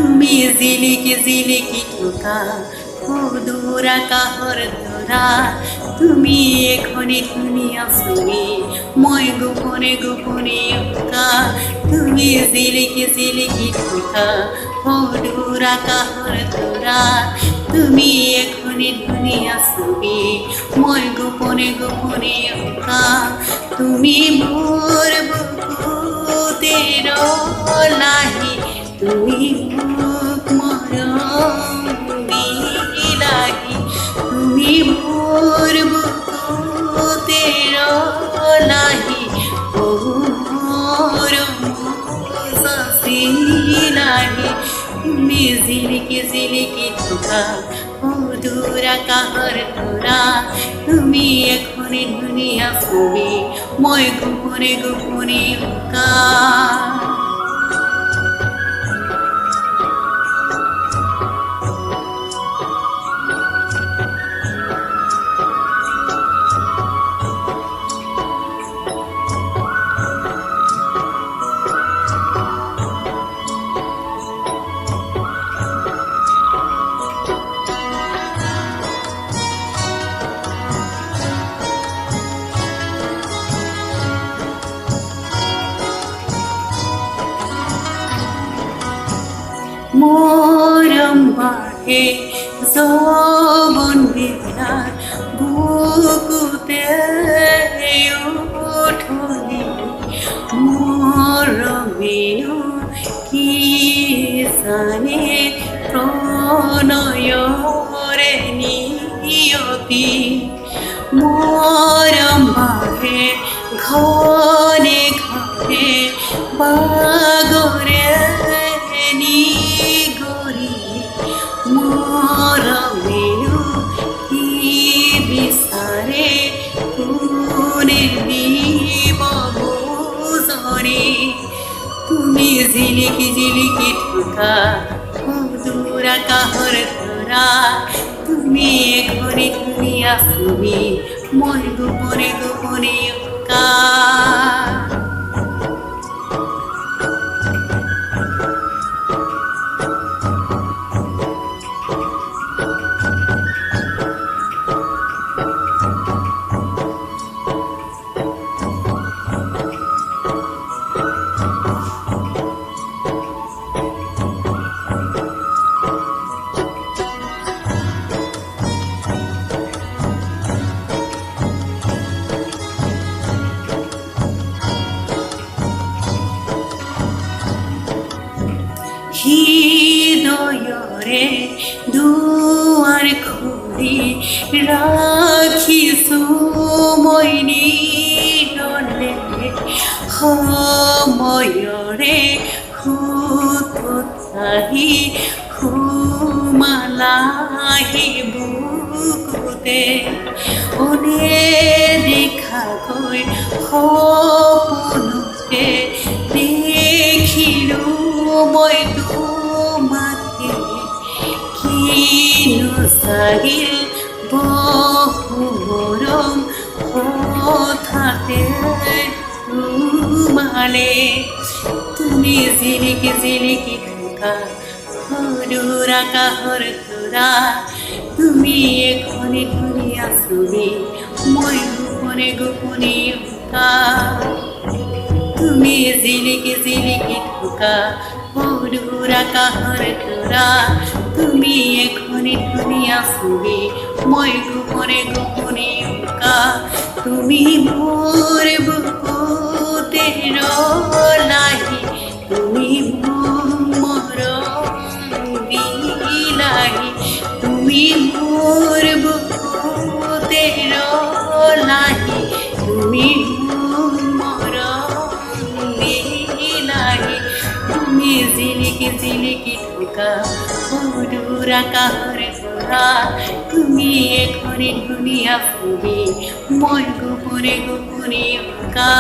তুমি জিলিকি জিলিকি ঠোকা দূর কাহর ধরা তুমি এখনি দুনিয়া শুনি মই গোপনে গোপনে উকা তুমি জিলিকি জিলিকি ঠোকা দূর কাহর ধরা তুমি এখনি দুনিয়া শুনি মই গোপনে গোপনে উকা তুমি মোর বুকুতের লাহি তুমি মুখ মরম বিলাহি তুমি মোর বুকুতের লাহি ও মোর সাসিলাহি তুমি জিলিকি জিলিকি ঠোকা দূর কাহর ধরা তুমি এখনি দুনিয়া শুনি মই গোপনে গোপনে উকা মরম বাহে যৌবন বিনা বুকুতে উঠলি মরমেও কি জানে প্রণয়রে নিয়তি মরম বাহে ঘনে ঘনে বাগরে মরমেও কি বিচারে কোনে দিব বুঝরে তুমি জিলিকি জিলিকি ঠোকা দূর কাহর ধরা তুমি এখনি দুনিয়া শুনি মই গোপনে গোপনে উকা হৃদয়রে দুয়ার খুলি রাখিছো মই নিৰলে সময়ৰে খুতহি খুমালাহি বুকুতে ওনে দেখাকৈ সপোনতে দেখিলো মই তোমাকে কিনো চাগিল বহু মৰম কথাতে তোমালে তুমি জিলিকি জিলিকি ঠোকা দূৰ কাহৰ ধৰা তুমি এখনি দুনিয়া শুনি মই গোপনে গোপনে উকা তুমি জিলিকি জিলিকি ঠোকা দূর কাহর ধরা তুমি এখনি দুনিয়া শুনি মই গোপনে গোপনে উকা তুমি মোর বুকুতের লাহি তুমি মরম বিলাহি তুমি মোর বুকুতের লাহি তুমি জিলিকি জিলিকি ঠোকা দূর কাহর ধরা তুমি এখনি দুনিয়া শুনি মই গোপনে গোপনে উকা